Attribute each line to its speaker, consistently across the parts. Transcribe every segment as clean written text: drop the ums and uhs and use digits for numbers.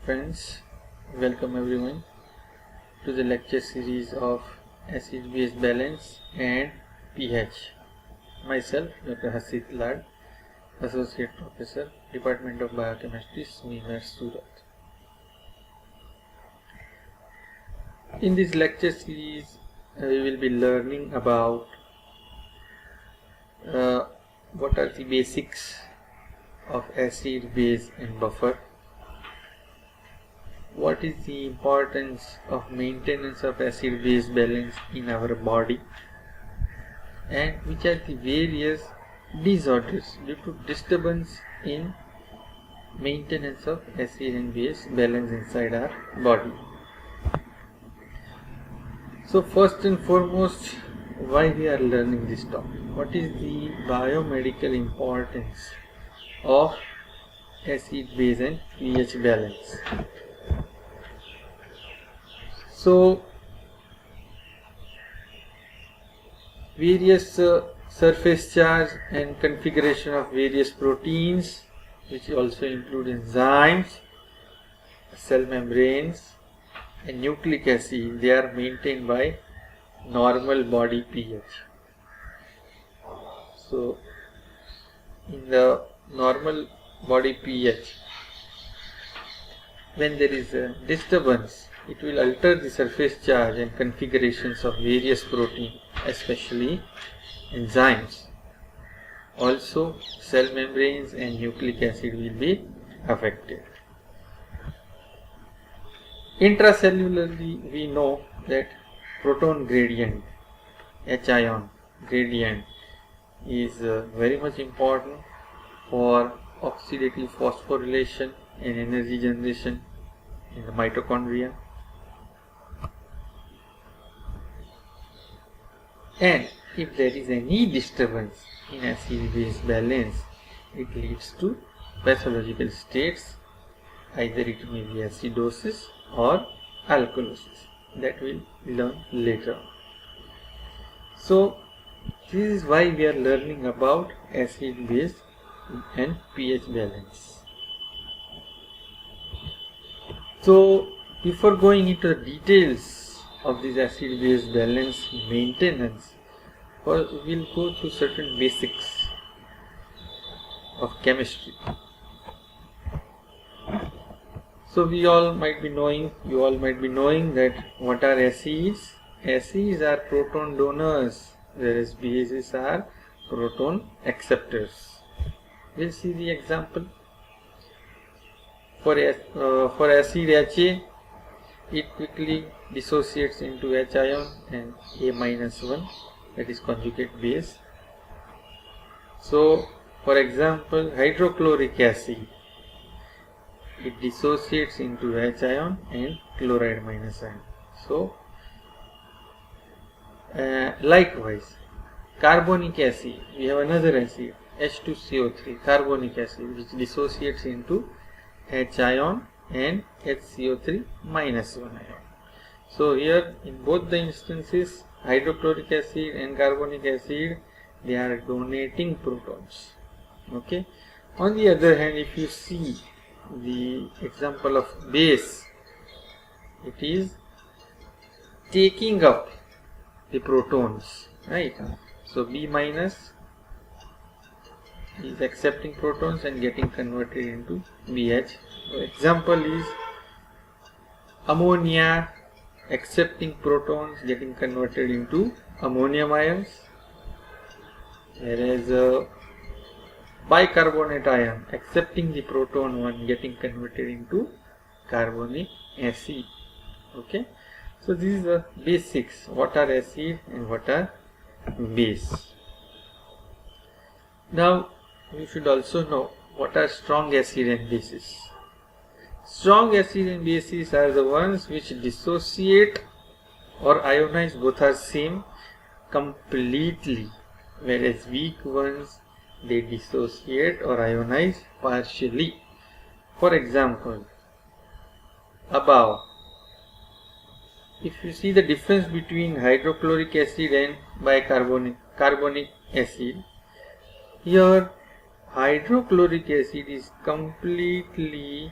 Speaker 1: Friends, welcome everyone to the lecture series of acid-base balance and pH. Myself, Dr. Hasit Lad, Associate Professor, Department of Biochemistry, SMEMER, Surat. In this lecture series, we will be learning about what are the basics of acid, base and buffer. What is the importance of maintenance of acid-base balance in our body, and which are the various disorders due to disturbance in maintenance of acid and base balance inside our body. So first and foremost, why we are learning this topic? What is the biomedical importance of acid, base and pH balance? So, various surface charge and configuration of various proteins, which also include enzymes, cell membranes and nucleic acid, they are maintained by normal body pH. So, in the normal body pH, when there is a disturbance, it will alter the surface charge and configurations of various proteins, especially enzymes. Also, cell membranes and nucleic acid will be affected. Intracellularly, we know that proton gradient, H-ion gradient, is very much important for oxidative phosphorylation and energy generation in the mitochondria. And if there is any disturbance in acid-base balance, it leads to pathological states. Either it may be acidosis or alkalosis. That we'll learn later on. So, this is why we are learning about acid-base and pH balance. So, before going into the details of this acid-base balance maintenance, we'll go through certain basics of chemistry. So you all might be knowing that what are acids? Acids are proton donors, whereas bases are proton acceptors. We'll see the example. For acid Ha, it quickly dissociates into H ion and A-1, that is conjugate base. So, for example, hydrochloric acid, it dissociates into H ion and chloride minus ion. So, likewise, carbonic acid, we have another acid, H2CO3, carbonic acid, which dissociates into H ion and HCO3 minus 1 ion. So here in both the instances, hydrochloric acid and carbonic acid, they are donating protons. Okay. On the other hand, if you see the example of base, it is taking up the protons, right? So B minus is accepting protons and getting converted into BH. So example is ammonia accepting protons getting converted into ammonium ions, whereas bicarbonate ion accepting the proton one getting converted into carbonic acid. Okay, so this is the basics, what are acid and what are base. Now you should also know what are strong acid and bases. Strong acid and bases are the ones which dissociate or ionize, both are same, completely, whereas weak ones, they dissociate or ionize partially. For example, above, if you see the difference between hydrochloric acid and carbonic acid, here hydrochloric acid is completely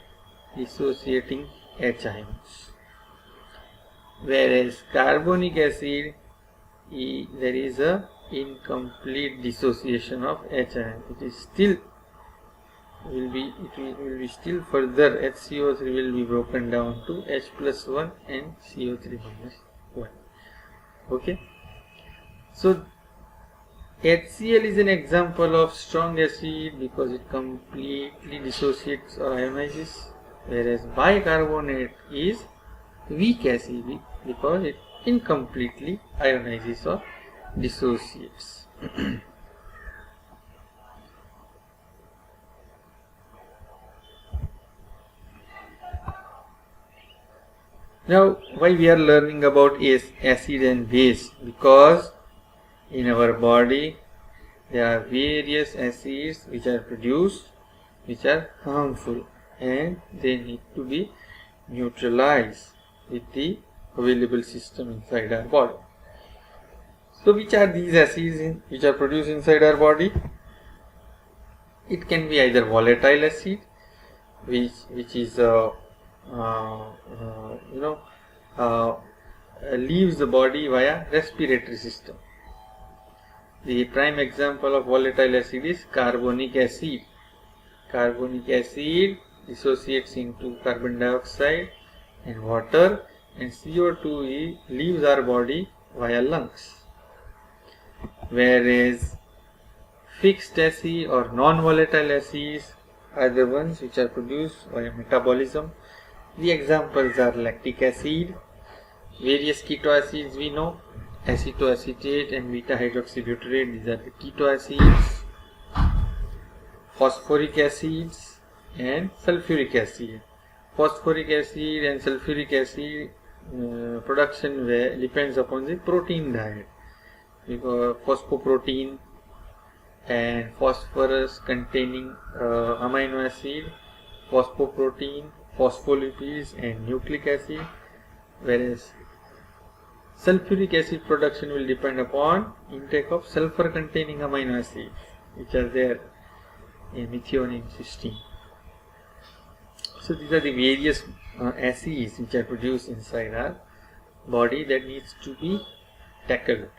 Speaker 1: dissociating H ions. Whereas carbonic acid, there is a incomplete dissociation of H ion. It is still will be still further. HCO3 will be broken down to H plus 1 and CO3 minus 1. Okay. So HCl is an example of strong acid because it completely dissociates or ionizes, whereas bicarbonate is weak acid because it incompletely ionizes or dissociates. Now, why we are learning about acid and base? Because in our body there are various acids which are produced which are harmful and they need to be neutralized with the available system inside our body. So which are these acids which are produced inside our body? It can be either volatile acid, which is leaves the body via respiratory system. The prime example of volatile acid is carbonic acid. Carbonic acid dissociates into carbon dioxide and water, and CO2 leaves our body via lungs. Whereas fixed acid or non-volatile acids are the ones which are produced via metabolism. The examples are lactic acid, various keto acids we know, acetoacetate and beta hydroxybutyrate, these are the keto acids, phosphoric acids and sulfuric acid. Phosphoric acid and sulfuric acid production depends upon the protein diet, because phosphoprotein and phosphorus containing amino acid, phosphoprotein, phospholipids and nucleic acid, whereas sulfuric acid production will depend upon intake of sulfur containing amino acids which are there in methionine cysteine. So these are the various acids which are produced inside our body that needs to be tackled.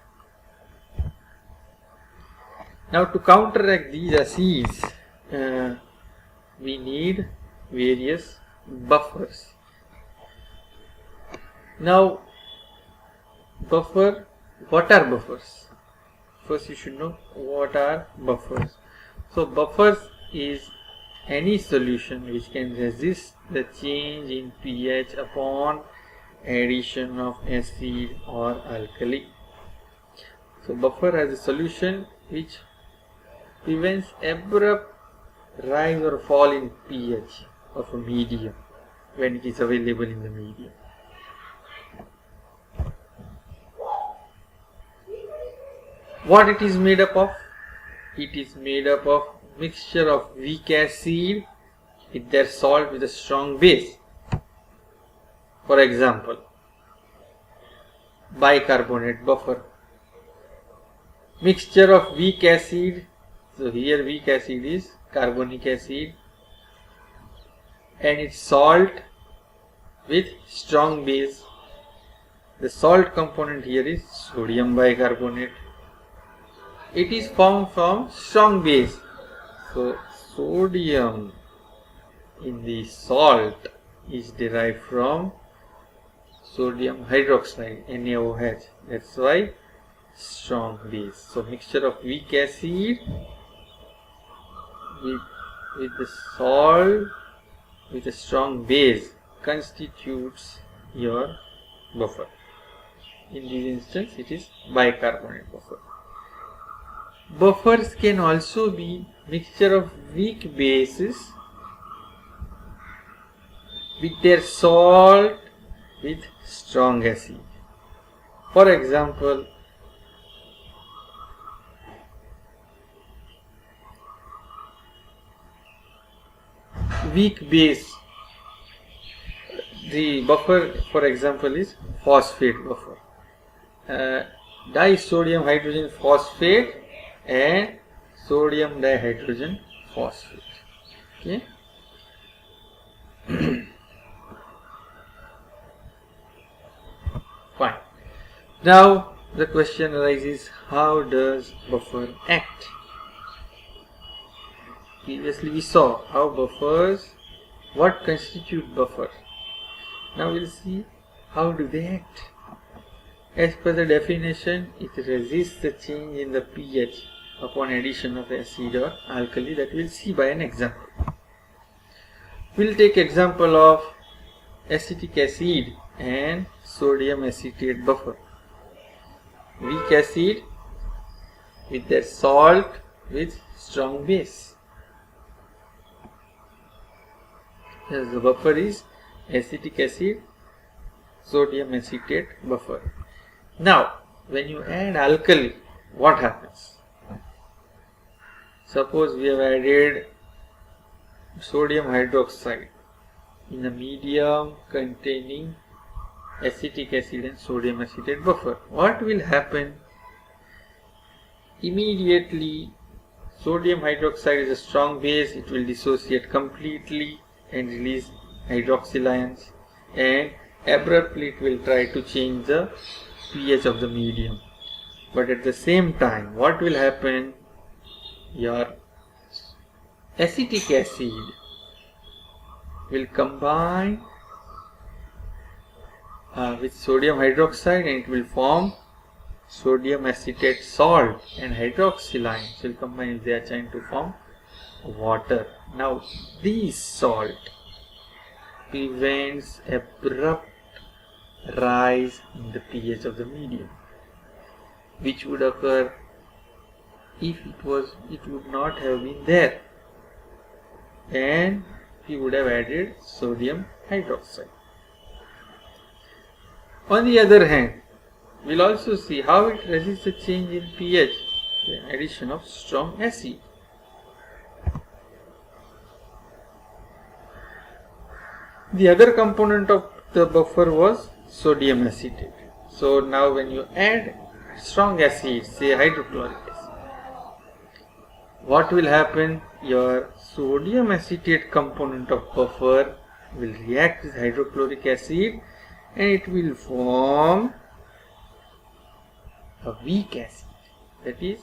Speaker 1: Now to counteract these acids, we need various buffers. Now what are buffers? First you should know what are buffers. So buffers is any solution which can resist the change in pH upon addition of acid or alkali. So buffer has a solution which prevents abrupt rise or fall in pH of a medium when it is available in the medium. What it is made up of? It is made up of mixture of weak acid with their salt with a strong base. For example, bicarbonate buffer. Mixture of weak acid, so here weak acid is carbonic acid and its salt with strong base. The salt component here is sodium bicarbonate. It is formed from strong base. So sodium in the salt is derived from sodium hydroxide, NaOH. That's why strong base. So mixture of weak acid with the salt with a strong base constitutes your buffer. In this instance it is bicarbonate buffer. Buffers can also be mixture of weak bases with their salt with strong acid. For example, weak base, the buffer for example is phosphate buffer, disodium hydrogen phosphate and sodium dihydrogen phosphate. Okay. Now the question arises, how does buffer act? Previously we saw how buffers, what constitute buffer. Now we'll see how do they act. As per the definition, it resists the change in the pH upon addition of acid or alkali, that we'll see by an example. We'll take example of acetic acid and sodium acetate buffer. Weak acid with their salt with strong base. Yes, the buffer is acetic acid, sodium acetate buffer. Now, when you add alkali, what happens? Suppose we have added sodium hydroxide in a medium containing acetic acid and sodium acetate buffer. What will happen? Immediately, sodium hydroxide is a strong base, it will dissociate completely and release hydroxyl ions, and abruptly it will try to change the pH of the medium. But at the same time, what will happen? Your acetic acid will combine with sodium hydroxide and it will form sodium acetate salt, and hydroxyl ions will combine with their chain to form water. Now this salt prevents abrupt rise in the pH of the medium, which would occur if it would not have been there and we would have added sodium hydroxide. On the other hand, we'll also see how it resists a change in pH, the addition of strong acid. The other component of the buffer was sodium acetate. So now when you add strong acid, say hydrochloric acid, what will happen? Your sodium acetate component of buffer will react with hydrochloric acid and it will form a weak acid, that is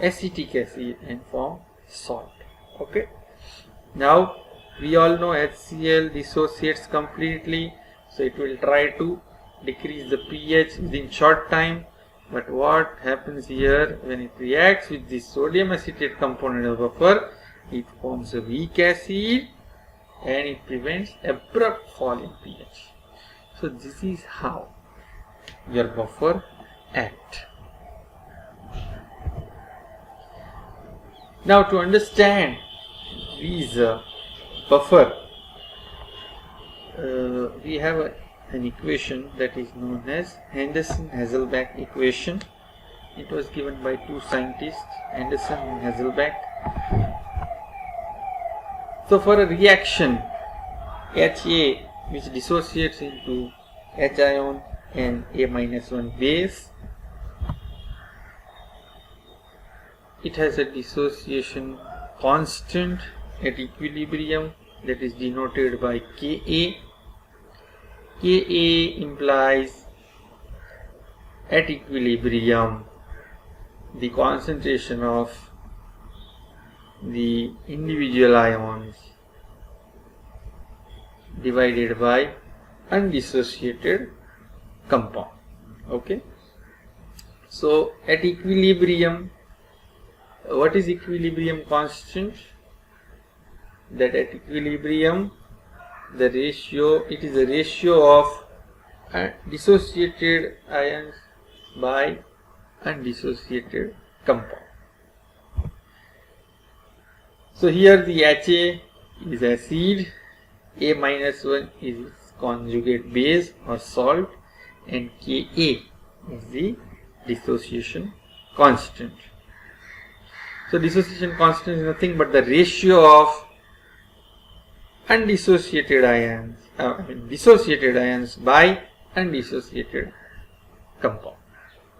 Speaker 1: acetic acid, and form salt. Okay. Now we all know HCl dissociates completely, so it will try to decrease the pH within short time. But what happens here, when it reacts with this sodium acetate component of buffer, it forms a weak acid and it prevents abrupt fall in pH. So this is how your buffer act. Now to understand these buffer, we have an equation that is known as Henderson-Hasselbalch equation. It was given by two scientists, Henderson and Hasselbalch. So for a reaction Ha, which dissociates into H ion and A-1 base, it has a dissociation constant at equilibrium that is denoted by Ka. Ka implies at equilibrium the concentration of the individual ions divided by undissociated compound. Okay. So at equilibrium, what is equilibrium constant? That at equilibrium the ratio, it is the ratio of dissociated ions by undissociated compound. So here the Ha is acid, A-1 is its conjugate base or salt, and Ka is the dissociation constant. So dissociation constant is nothing but the ratio of undissociated ions, dissociated ions by undissociated compound,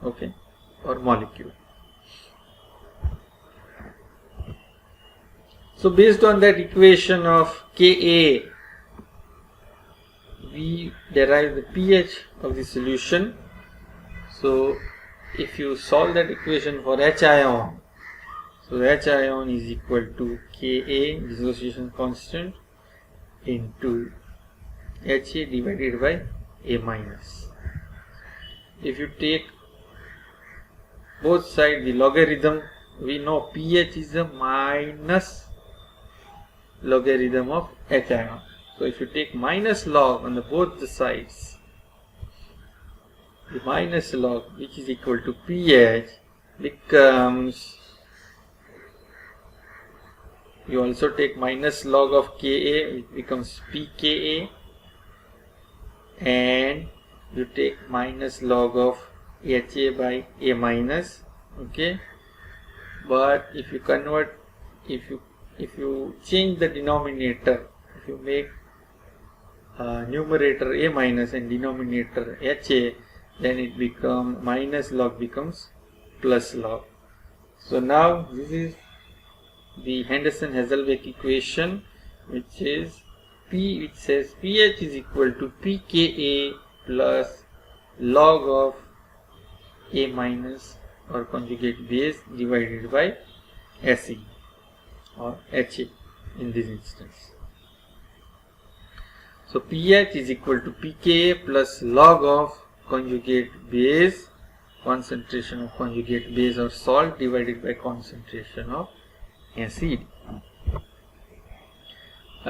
Speaker 1: okay, or molecule. So based on that equation of Ka, we we derive the pH of the solution. So if you solve that equation for H ion, so H ion is equal to Ka, dissociation constant, into Ha divided by A minus. If you take both sides the logarithm, we know pH is a minus logarithm of H ion. So if you take minus log on both the sides, the minus log, which is equal to pH, becomes, you also take minus log of Ka, which becomes pKa, and you take minus log of Ha by A minus. Okay, but if you convert, if you change the denominator, if you make numerator A minus and denominator Ha, then it becomes minus log becomes plus log. So now this is the Henderson-Hasselbalch equation, which says pH is equal to pKa plus log of A minus or conjugate base divided by Se or Ha in this instance. So pH is equal to pKa plus log of conjugate base, concentration of conjugate base or salt, divided by concentration of acid.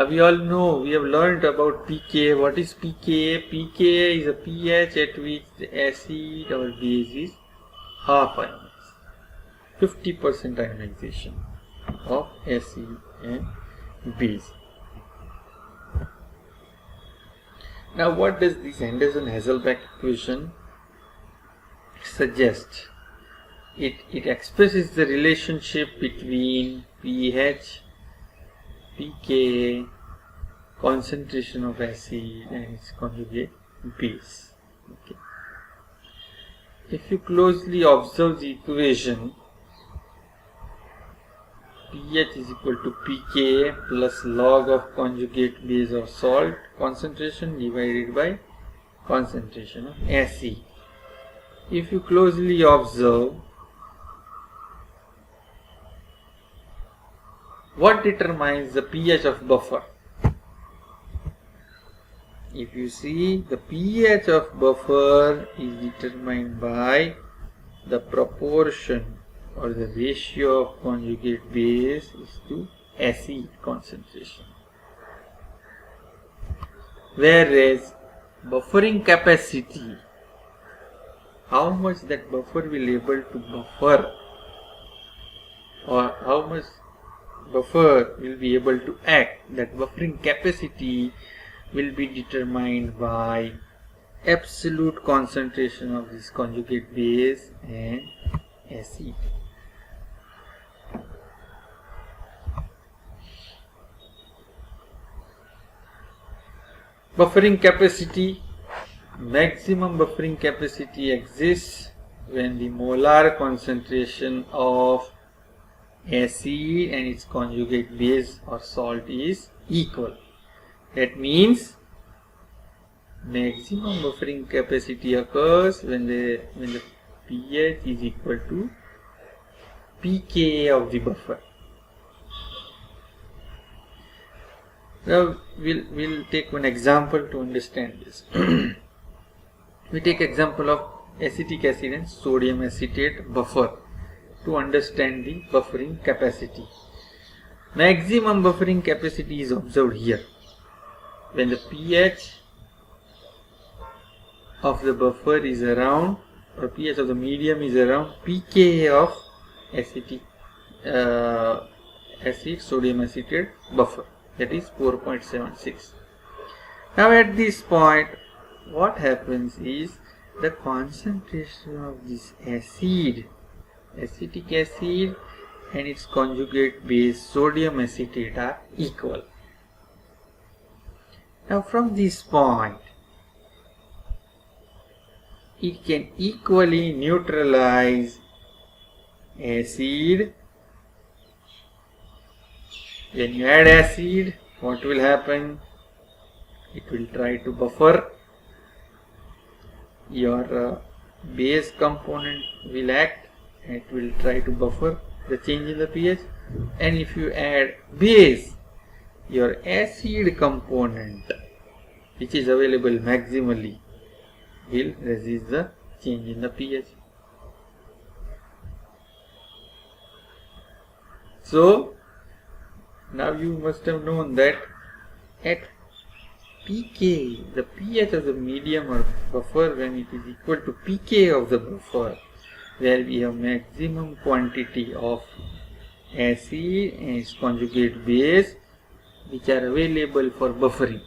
Speaker 1: We all know, we have learned about pKa. What is pKa? pKa is a pH at which the acid or base is half ionized, 50% ionization of acid and base. Now what does this Henderson-Hasselbalch equation suggest? It expresses the relationship between pH, pKa, concentration of acid and its conjugate base. Okay. If you closely observe the equation, pH is equal to pKa plus log of conjugate base or salt, concentration divided by concentration of acid. If you closely observe, what determines the pH of buffer? If you see, the pH of buffer is determined by the proportion or the ratio of conjugate base is to acid concentration. Whereas buffering capacity, how much that buffer will able to buffer, or how much buffer will be able to act, that buffering capacity will be determined by absolute concentration of this conjugate base and acid. Buffering capacity, maximum buffering capacity exists when the molar concentration of acid and its conjugate base or salt is equal. That means maximum buffering capacity occurs when the pH is equal to pKa of the buffer. Now we'll take one example to understand this. We take example of acetic acid and sodium acetate buffer to understand the buffering capacity. Maximum buffering capacity is observed here when the pH of the buffer is around, or pH of the medium is around pKa of acetic acid sodium acetate buffer, that is 4.76. Now at this point, what happens is the concentration of this acid, acetic acid, and its conjugate base sodium acetate are equal. Now from this point, it can equally neutralize acid. When you add acid, what will happen? it will try to buffer. Your base component will act, and it will try to buffer the change in the pH. And if you add base, your acid component, which is available maximally, will resist the change in the pH. So now you must have known that at pK, the pH of the medium or buffer, when it is equal to pK of the buffer, where we have maximum quantity of acid and its conjugate base which are available for buffering.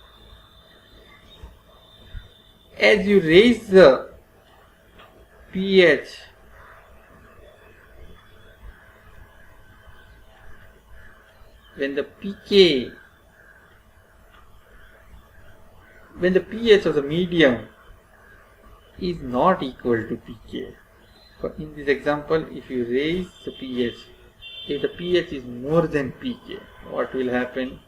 Speaker 1: As you raise the pH, when the pH of the medium is not equal to pK. In this example, if you raise the pH, if the pH is more than pK, what will happen?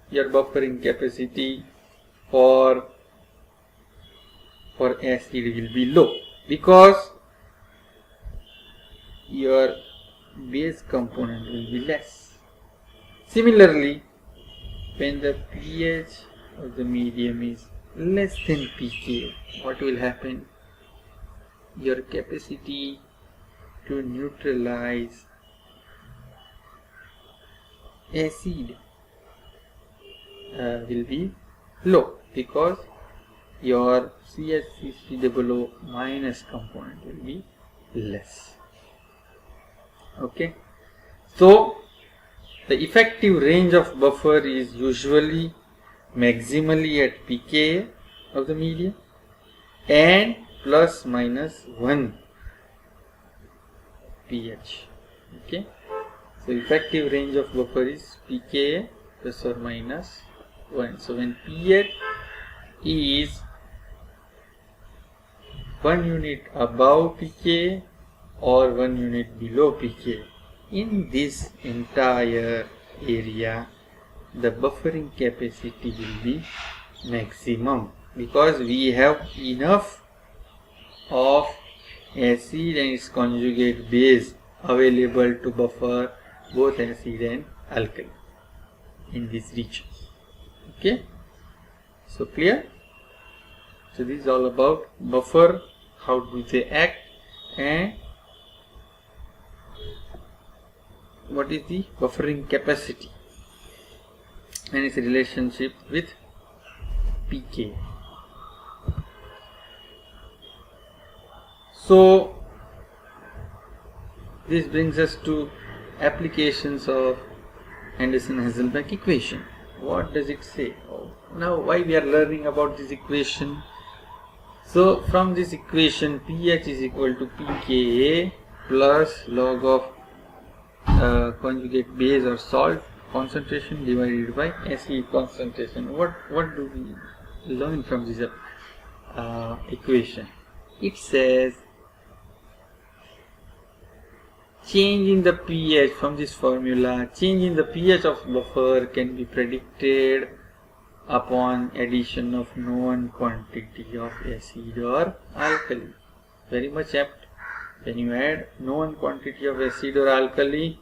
Speaker 1: Your buffering capacity for acid will be low, because your base component will be less. Similarly, when the pH of the medium is less than pK, what will happen? Your capacity to neutralize acid will be low, because your CH3COO minus component will be less. Okay, so the effective range of buffer is usually maximally at pK of the medium and plus minus 1 pH. Okay, so effective range of buffer is pK plus or minus 1. So when pH is 1 unit above pK or 1 unit below pK, in this entire area the buffering capacity will be maximum, because we have enough of acid and its conjugate base available to buffer both acid and alkali in this region. Okay, so clear? So this is all about buffer, how do they act, and what is the buffering capacity and its relationship with pK. So this brings us to applications of Anderson-Hasselbalch equation. What does it say? Now why we are learning about this equation? So from this equation, pH is equal to pKa plus log of conjugate base or salt concentration divided by acid concentration. What do we learn from this equation? It says change in the pH from this formula. Change in the pH of buffer can be predicted upon addition of known quantity of acid or alkali. Very much apt. When you add known quantity of acid or alkali,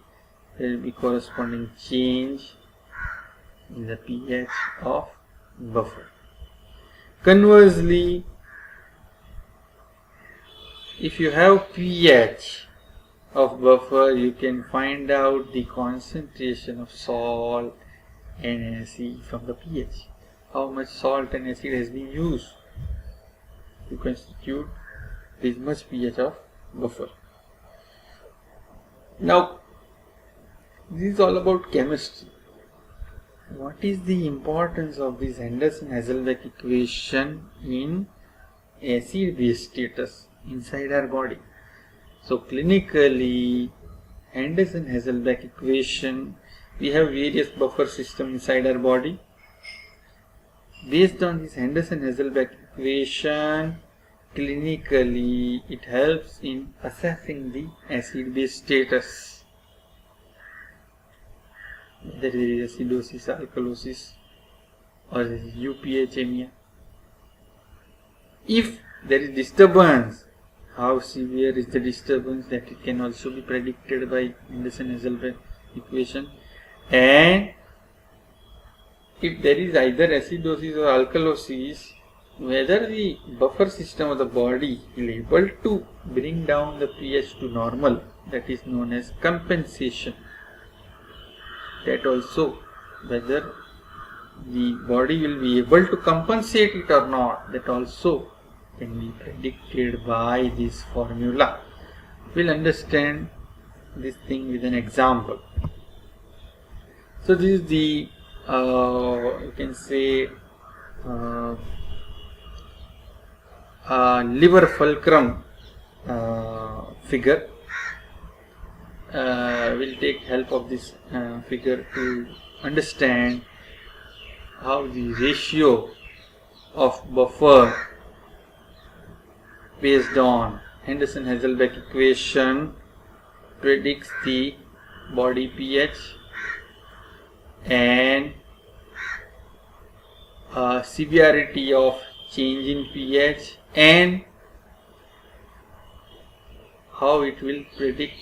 Speaker 1: there will be corresponding change in the pH of buffer. Conversely, if you have pH of buffer, you can find out the concentration of salt and acid from the pH. How much salt and acid has been used to constitute this much pH of buffer. Now, this is all about chemistry. What is the importance of this Anderson-Hasselbalch equation in acid-base status inside our body? So clinically, Anderson-Hasselbalch equation, we have various buffer systems inside our body. Based on this Anderson-Hasselbalch equation, clinically it helps in assessing the acid-base status. whether there is acidosis, alkalosis, or there is eupHemia. If there is disturbance, how severe is the disturbance, that it can also be predicted by Anderson-Hasselbalch equation. And if there is either acidosis or alkalosis, whether the buffer system of the body will able to bring down the pH to normal, that is known as compensation. That also, whether the body will be able to compensate it or not, that also can be predicted by this formula. We'll understand this thing with an example. So this is the you can say liver fulcrum figure. We'll take help of this figure to understand how the ratio of buffer based on Anderson-Hasselbalch equation predicts the body pH and severity of change in pH, and how it can predict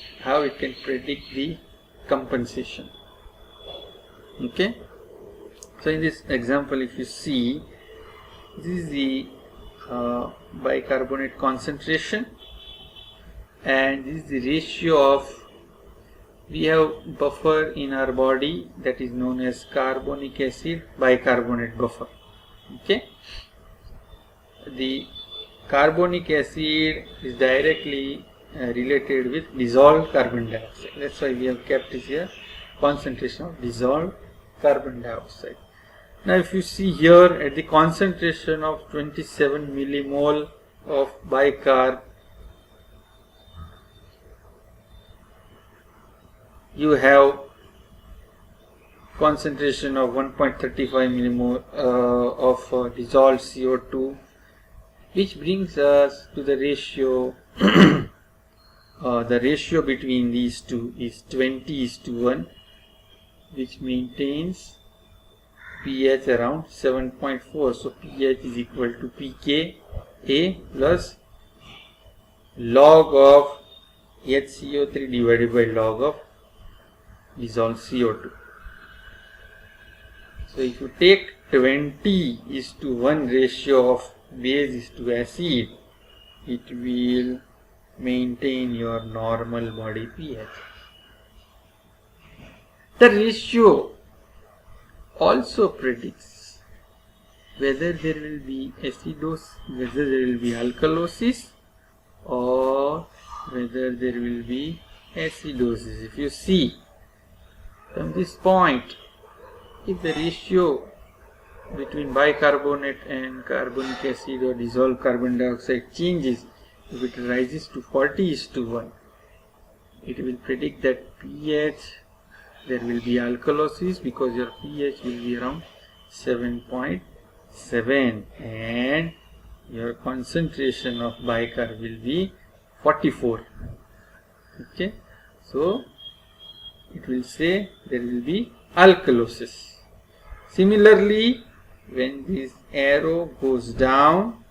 Speaker 1: the compensation. Okay. So in this example, if you see, this is the bicarbonate concentration, and this is the ratio of, we have buffer in our body that is known as carbonic acid bicarbonate buffer. Okay. The carbonic acid is directly related with dissolved carbon dioxide. That's why we have kept this here, concentration of dissolved carbon dioxide. Now if you see here, at the concentration of 27 millimole of bicarb, you have concentration of 1.35 millimole of dissolved CO2, which brings us to the ratio. The ratio between these two is 20:1, which maintains pH around 7.4. So pH is equal to pKa plus log of HCO3 divided by log of dissolved CO2. So if you take 20:1 ratio of base to acid, it will maintain your normal body pH. The ratio also predicts whether there will be acidosis, whether there will be alkalosis, or whether there will be acidosis. If you see from this point, if the ratio between bicarbonate and carbonic acid or dissolved carbon dioxide changes, if it rises to 40:1, it will predict that pH, there will be alkalosis, because your pH will be around 7.7 and your concentration of bicarb will be 44. Okay, so it will say there will be alkalosis. Similarly, when this arrow goes down,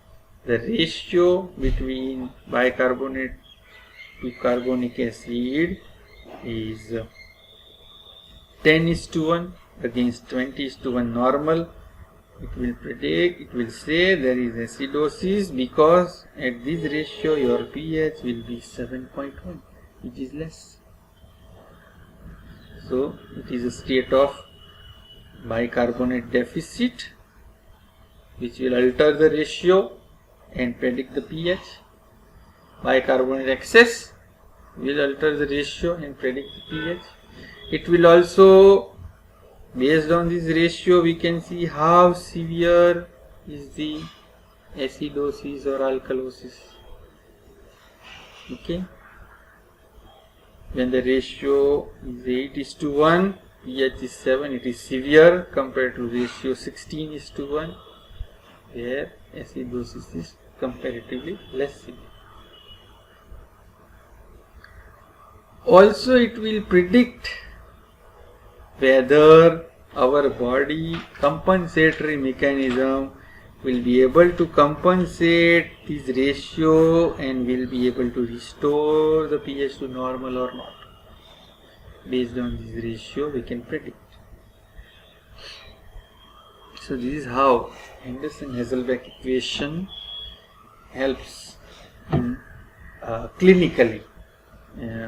Speaker 1: the ratio between bicarbonate to carbonic acid is 10:1 against 20:1 normal. It will predict, it will say there is acidosis, because at this ratio your pH will be 7.1, which is less. So it is a state of bicarbonate deficit, which will alter the ratio and predict the pH. Bicarbonate excess will alter the ratio and predict the pH. It will also, based on this ratio, we can see how severe is the acidosis or alkalosis. Okay. When the ratio is 8:1, pH is 7, it is severe, compared to ratio 16:1, where acidosis is comparatively less severe. Also, it will predict whether our body compensatory mechanism will be able to compensate this ratio and will be able to restore the pH to normal or not. Based on this ratio, we can predict. So this is how Henderson-Hasselbalch equation helps in clinically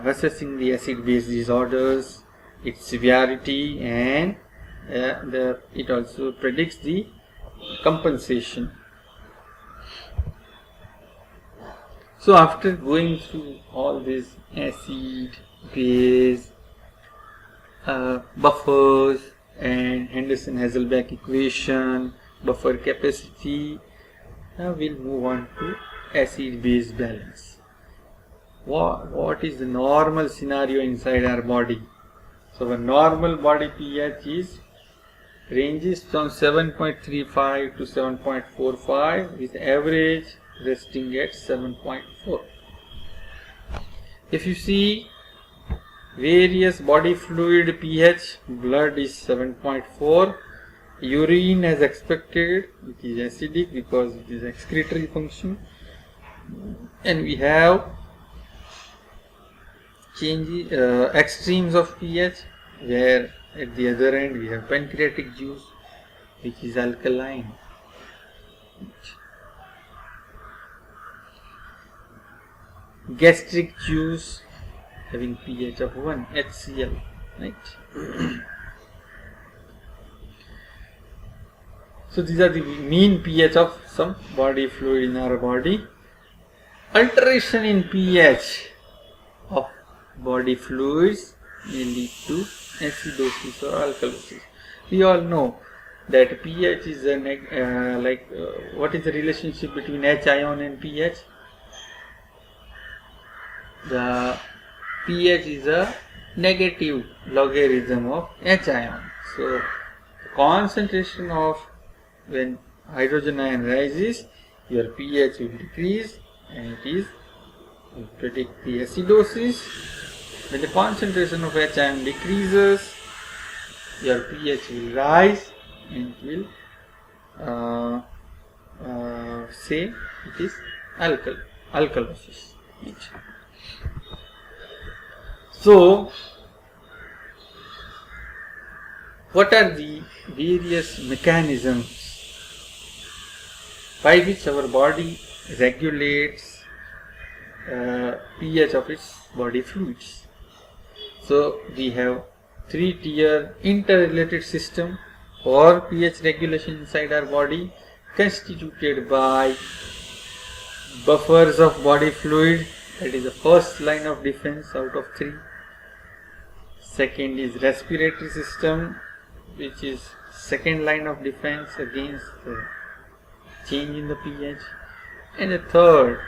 Speaker 1: assessing the acid-base disorders, its severity, and it also predicts the compensation. So after going through all this acid, base, buffers and Henderson-Hasselbalch equation, buffer capacity, now we'll move on to acid-base balance. What is the normal scenario inside our body? So our normal body pH ranges from 7.35 to 7.45 with average resting at 7.4. If you see various body fluid pH, blood is 7.4, urine as expected, it is acidic because it is excretory function, and we have changes, extremes of pH, where at the other end we have pancreatic juice which is alkaline. Gastric juice having pH of 1, HCl, right? So these are the mean pH of some body fluid in our body. Alteration in pH of body fluids may lead to acidosis or alkalosis. We all know that pH is a what is the relationship between H ion and pH? The pH is a negative logarithm of H ion. So the concentration of when hydrogen ion rises, your pH will decrease, and it is will predict the acidosis. When the concentration of H ion decreases, your pH will rise and it will say it is alkalosis. So, what are the various mechanisms by which our body regulates pH of its body fluids? So, we have 3-tier interrelated system for pH regulation inside our body, constituted by buffers of body fluid, that is the first line of defense out of 3. Second is respiratory system, which is second line of defense against the change in the pH. And the third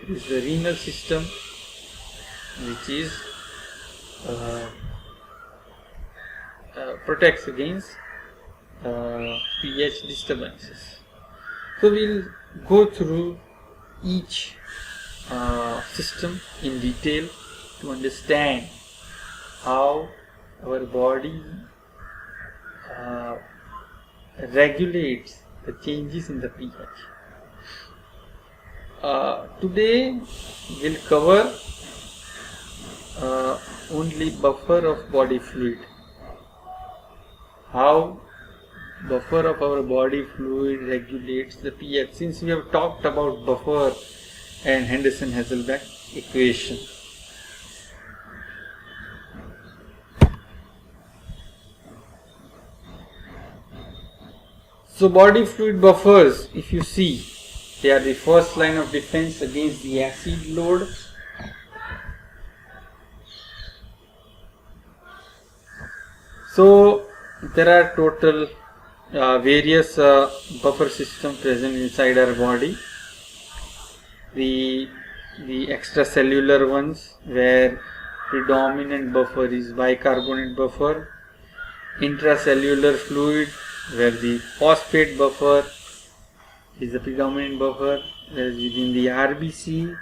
Speaker 1: is the renal system, which is protects against pH disturbances. So we'll go through each system in detail to understand how our body regulates the changes in the pH. Today we'll cover only buffer of body fluid. How buffer of our body fluid regulates the pH, since we have talked about buffer and Henderson-Hasselbalch equation. So body fluid buffers, if you see, they are the first line of defense against the acid load. So there are total various buffer system present inside our body. The extracellular ones, where predominant buffer is bicarbonate buffer. Intracellular fluid, where the phosphate buffer is the predominant buffer, whereas within the RBC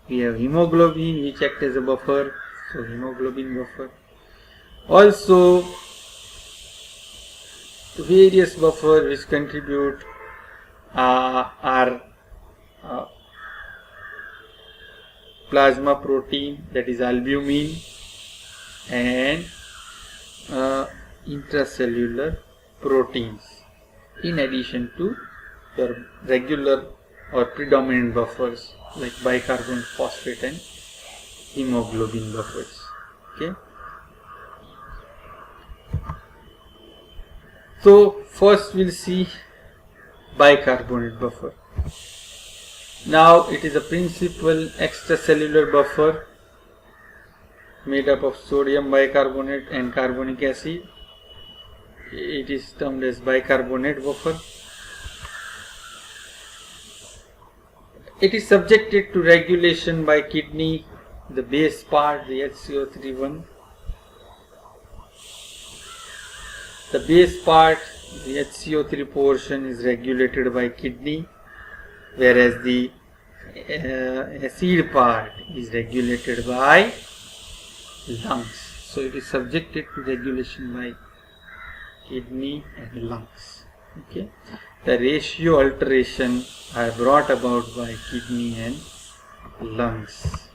Speaker 1: we have hemoglobin, which acts as a buffer, so hemoglobin buffer. Also various buffers which contribute are plasma protein, that is albumin, and intracellular proteins, in addition to your regular or predominant buffers like bicarbonate, phosphate, and hemoglobin buffers. Okay. So first we'll see bicarbonate buffer. Now it is a principal extracellular buffer made up of sodium bicarbonate and carbonic acid. It is termed as bicarbonate buffer. It is subjected to regulation by kidney, the base part, the HCO3 The base part, the HCO3 portion, is regulated by kidney, whereas the acid part is regulated by lungs. So it is subjected to regulation by kidney and lungs. Okay. The ratio alteration are brought about by kidney and lungs.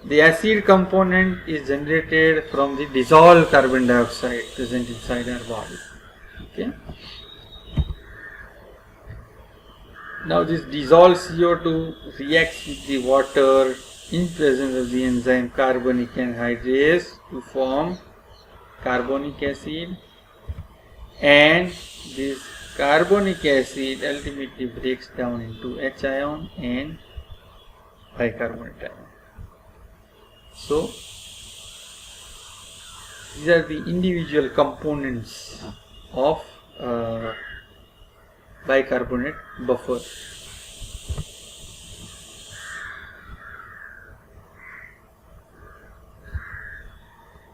Speaker 1: The acid component is generated from the dissolved carbon dioxide present inside our body. Okay. Now this dissolved CO2 reacts with the water in presence of the enzyme carbonic anhydrase to form carbonic acid, and this carbonic acid ultimately breaks down into H ion and bicarbonate ion. So these are the individual components of bicarbonate buffer.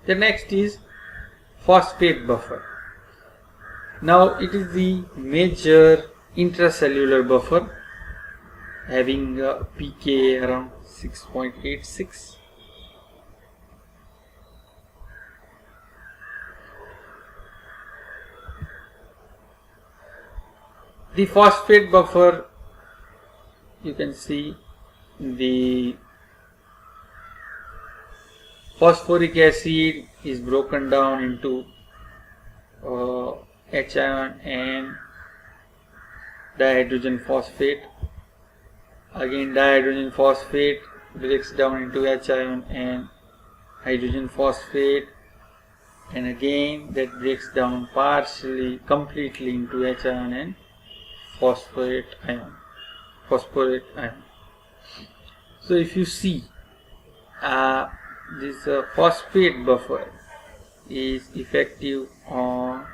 Speaker 1: The next is phosphate buffer. Now it is the major intracellular buffer, having a pKa around 6.86. The phosphate buffer, you can see the phosphoric acid is broken down into H ion and dihydrogen phosphate. Again, dihydrogen phosphate breaks down into H ion and hydrogen phosphate, and again that breaks down partially, completely into H ion and phosphorate ion. So if you see, this phosphate buffer is effective on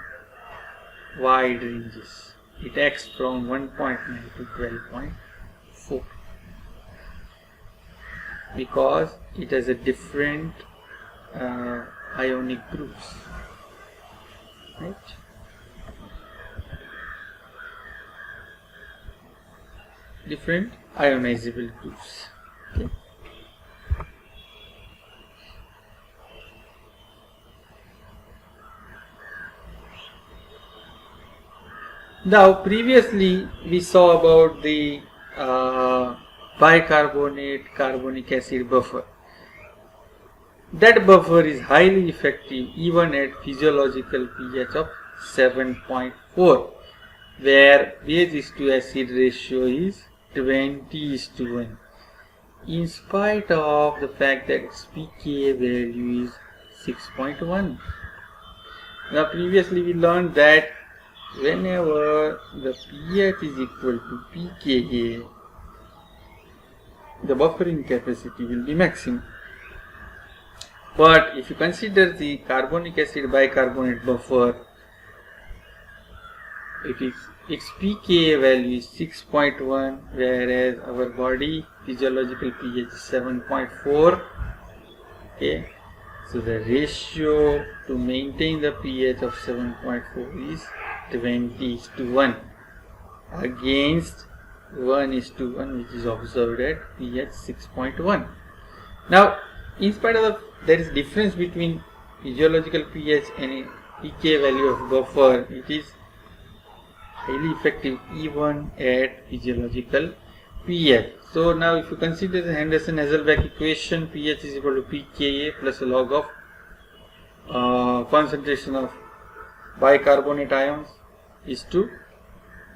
Speaker 1: wide ranges. It acts from 1.9 to 12.4 because it has a different ionic groups, right? Different ionizable groups. Okay. Now previously we saw about the bicarbonate carbonic acid buffer. That buffer is highly effective even at physiological pH of 7.4, where base to acid ratio is 20:1, in spite of the fact that its pKa value is 6.1. Now previously we learned that whenever the pH is equal to pKa, the buffering capacity will be maximum. But if you consider the carbonic acid bicarbonate buffer, its pKa value is 6.1, whereas our body physiological pH is 7.4. Okay, so the ratio to maintain the pH of 7.4 is 20:1 against 1:1, which is observed at pH 6.1. Now, in spite of there is difference between physiological pH and pK value of buffer, it is highly effective even at physiological pH. So now if you consider the Henderson-Hasselbalch equation, pH is equal to pKa plus a log of concentration of bicarbonate ions is to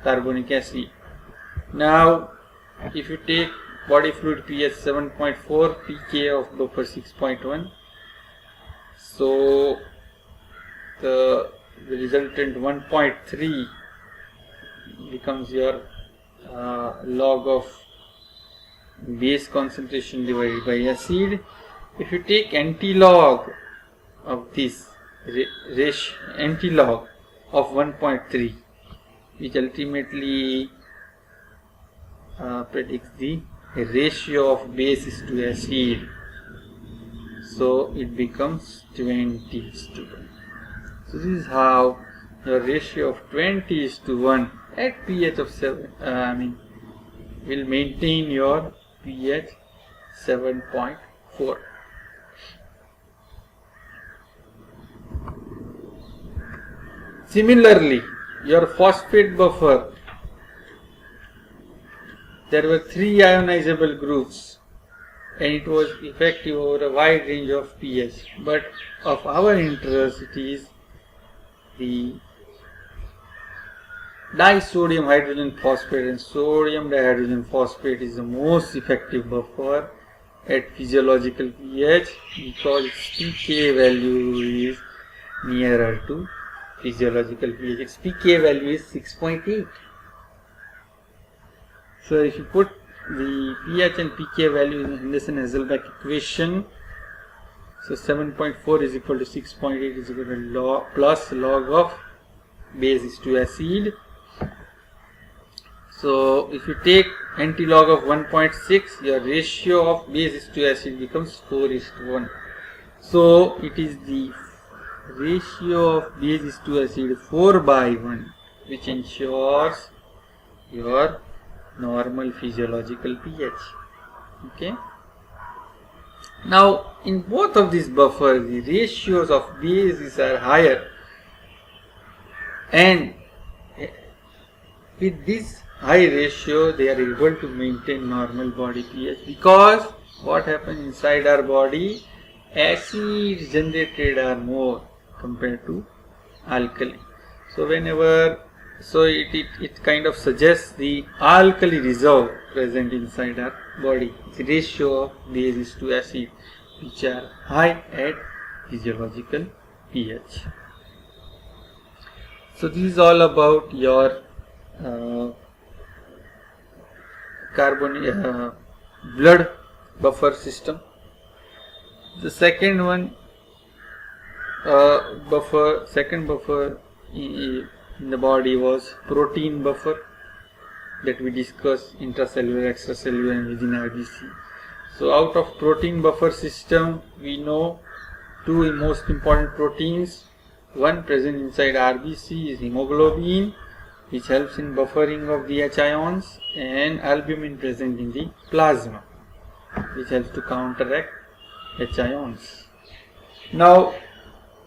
Speaker 1: carbonic acid. Now if you take body fluid pH 7.4, pKa of buffer 6.1, so the resultant 1.3 becomes your log of base concentration divided by acid. If you take anti-log of this anti-log of 1.3, which ultimately predicts the ratio of bases to acid, so it becomes 20:1. So this is how your ratio of 20:1 at pH of 7 will maintain your pH 7.4. Similarly, your phosphate buffer, there were 3 ionizable groups and it was effective over a wide range of pH, but of our interest it is the disodium hydrogen phosphate, and sodium dihydrogen phosphate is the most effective buffer at physiological pH because its pK value is nearer to physiological pH. Its pK value is 6.8. So if you put the pH and pK value in the Henderson-Hasselbalch equation, so 7.4 is equal to 6.8 is equal to plus log of base to acid. So if you take anti-log of 1.6, your ratio of base to acid becomes 4:1. So it is the ratio of base to acid 4/1 which ensures your normal physiological pH. Okay. Now in both of these buffers, the ratios of bases are higher, and with this high ratio they are able to maintain normal body pH, because what happens inside our body, acids generated are more compared to alkali. So it kind of suggests the alkali reserve present inside our body, the ratio of bases to acid which are high at physiological pH. So this is all about your blood buffer system. The second one, second buffer in the body was protein buffer that we discussed, intracellular, extracellular and within RBC. So out of protein buffer system, we know two most important proteins. One present inside RBC is hemoglobin, which helps in buffering of the H ions, and albumin present in the plasma, which helps to counteract H ions. Now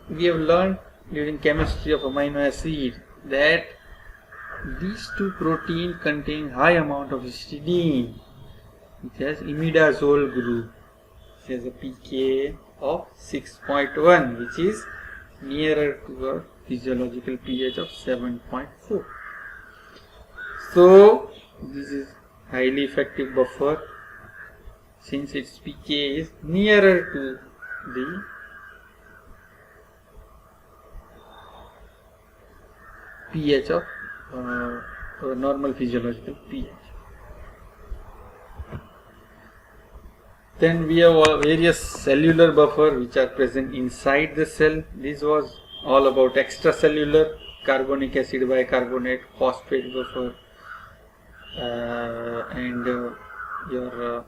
Speaker 1: we have learned during chemistry of amino acid that these two proteins contain high amount of histidine, which has imidazole group, which has a pK of 6.1, which is nearer to our physiological pH of 7.4. So this is highly effective buffer since its pK is nearer to the pH of normal physiological pH. Then we have various cellular buffer which are present inside the cell. This was all about extracellular, carbonic acid, bicarbonate, phosphate buffer, and your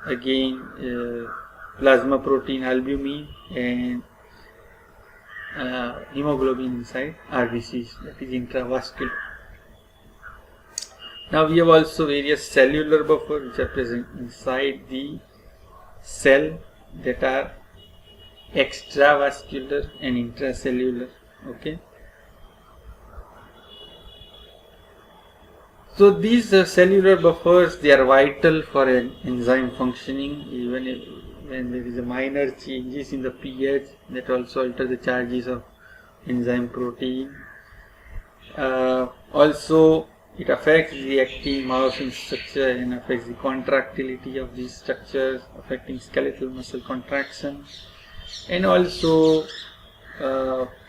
Speaker 1: again plasma protein albumin and hemoglobin inside RBCs, that is intravascular. Now we have also various cellular buffer which are present inside the cell, that are extravascular and intracellular. Okay. So these cellular buffers, they are vital for an enzyme functioning. Even if, when there is a minor changes in the pH, that also alter the charges of enzyme protein. Also, it affects the actin myosin structure and affects the contractility of these structures, affecting skeletal muscle contraction, and also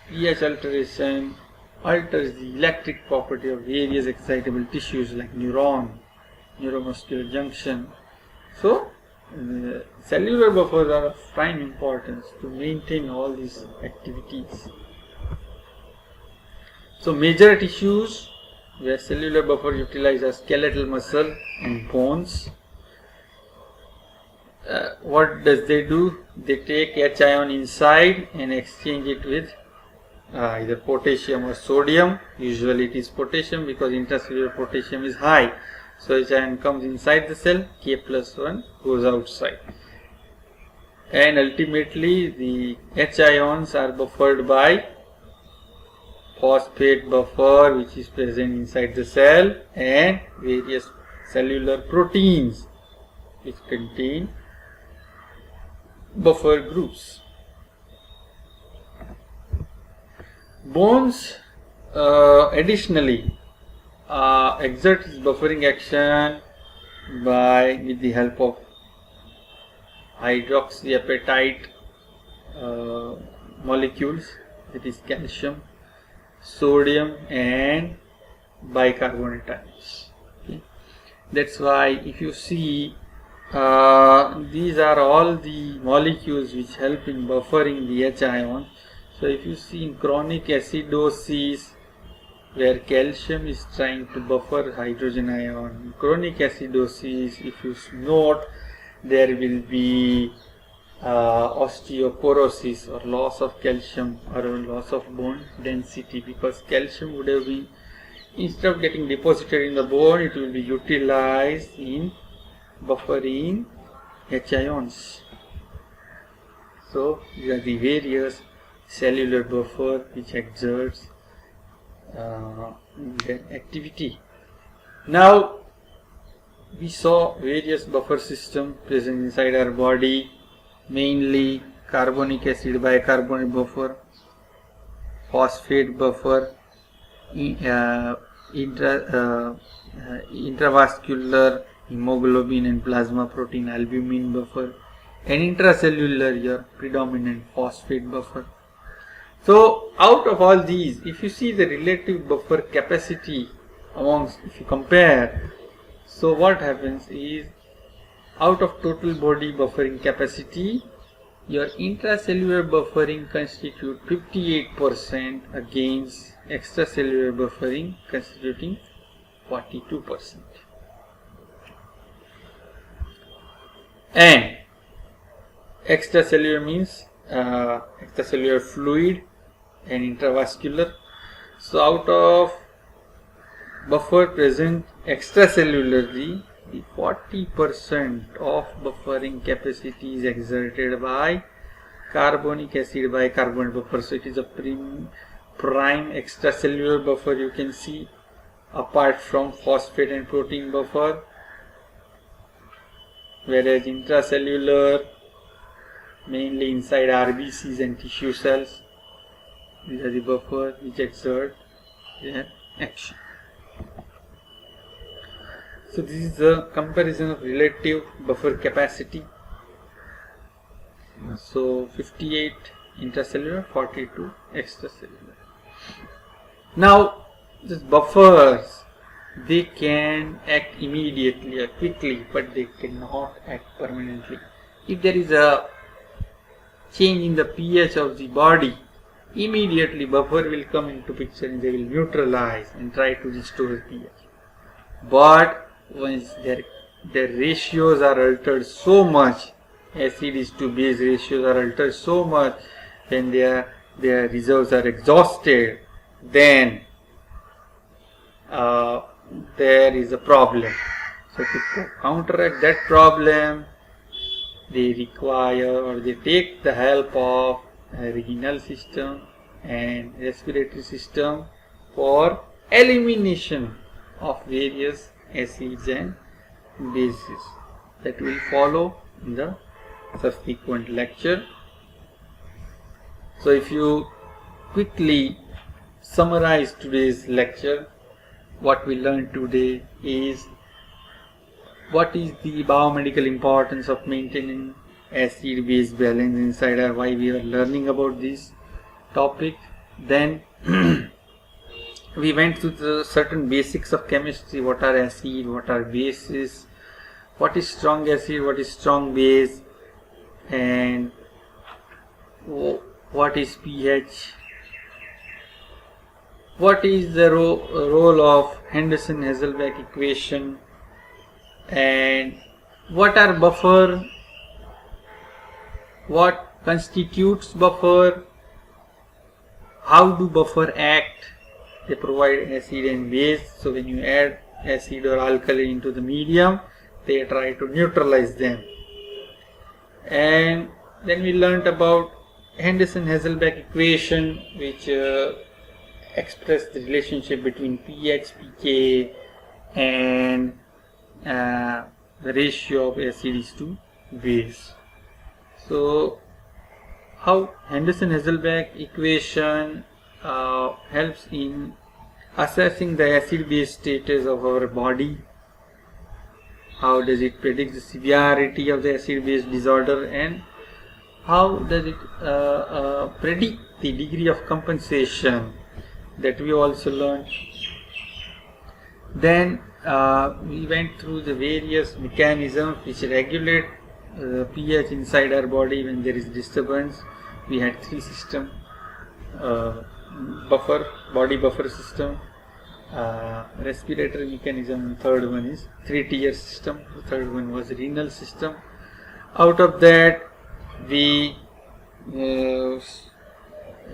Speaker 1: pH alteration alters the electric property of various excitable tissues like neuromuscular junction. So, cellular buffers are of prime importance to maintain all these activities. So, major tissues where cellular buffer utilize are skeletal muscle and bones. What does they do? They take H ion inside and exchange it with either potassium or sodium. Usually it is potassium because intracellular potassium is high. So H ion comes inside the cell, K plus 1 goes outside. And ultimately the H ions are buffered by phosphate buffer which is present inside the cell and various cellular proteins which contain buffer groups. Bones additionally exert its buffering action with the help of hydroxyapatite molecules, that is calcium, sodium and bicarbonate ions. Okay. That's why if you see these are all the molecules which help in buffering the H ion. So if you see in chronic acidosis where calcium is trying to buffer hydrogen ion, in chronic acidosis if you note there will be osteoporosis or loss of calcium or loss of bone density, because calcium would have been, instead of getting deposited in the bone, it will be utilized in buffering H ions. So these are the various cellular buffer which exerts the activity. Now we saw various buffer systems present inside our body, mainly carbonic acid bicarbonate buffer, phosphate buffer, intravascular hemoglobin and plasma protein albumin buffer, and intracellular your predominant phosphate buffer. So out of all these, if you see the relative buffer capacity amongst, if you compare, so what happens is, out of total body buffering capacity, your intracellular buffering constitute 58% against extracellular buffering constituting 42%. And extracellular means extracellular fluid and intravascular. So out of buffer present extracellularly, the 40% of buffering capacity is exerted by carbonic acid bicarbonate buffer. So it is a prime extracellular buffer, you can see, apart from phosphate and protein buffer, whereas intracellular mainly inside RBCs and tissue cells, these are the buffer which exert their action. So this is a comparison of relative buffer capacity. So 58 intracellular, 42 extracellular. Now these buffers, they can act immediately or quickly, but they cannot act permanently. If there is a change in the pH of the body, immediately buffer will come into picture and they will neutralize and try to restore pH. But once their ratios are altered so much, acid is to base ratios are altered so much, when their reserves are exhausted, then there is a problem. So to counteract that problem, they require or they take the help of a renal system and respiratory system for elimination of various acids and bases. That will follow in the subsequent lecture. So if you quickly summarize today's lecture, what we learned today is what is the biomedical importance of maintaining acid-base balance inside our, why we are learning about this topic. Then we went through the certain basics of chemistry, what are acid, what are bases, what is strong acid, what is strong base, and what is pH, what is the role of Henderson-Hasselbalch equation, and what are buffer, what constitutes buffer, how do buffer act. They provide acid and base, so when you add acid or alkali into the medium, they try to neutralize them. And then we learnt about Henderson-Hasselbalch equation, which express the relationship between pH, pK, and the ratio of acids to base. So how Henderson-Hasselbalch equation helps in assessing the acid-base status of our body. How does it predict the severity of the acid-base disorder, and how does it predict the degree of compensation, that we also learned. Then we went through the various mechanisms which regulate pH inside our body when there is disturbance. We had three systems: body buffer system, respiratory mechanism, and third one is three-tier system. The third one was renal system. Out of that, we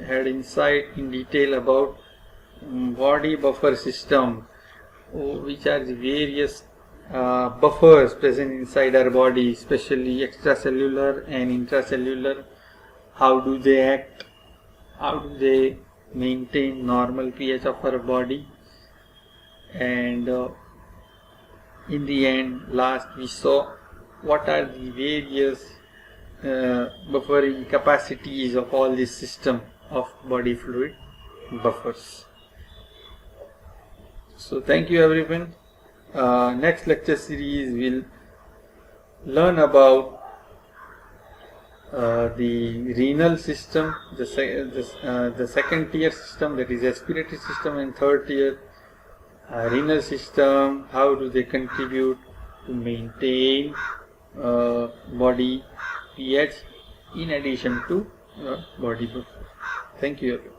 Speaker 1: had insight in detail about body buffer system, which are the various buffers present inside our body, especially extracellular and intracellular. How do they act? How do they maintain normal pH of our body? And in the end, last we saw what are the various buffering capacities of all this system of body fluid buffers. So thank you everyone. Next lecture series will learn about the renal system, the second tier system, that is respiratory system, and third tier renal system. How do they contribute to maintain body pH in addition to body buffer. Thank you everyone.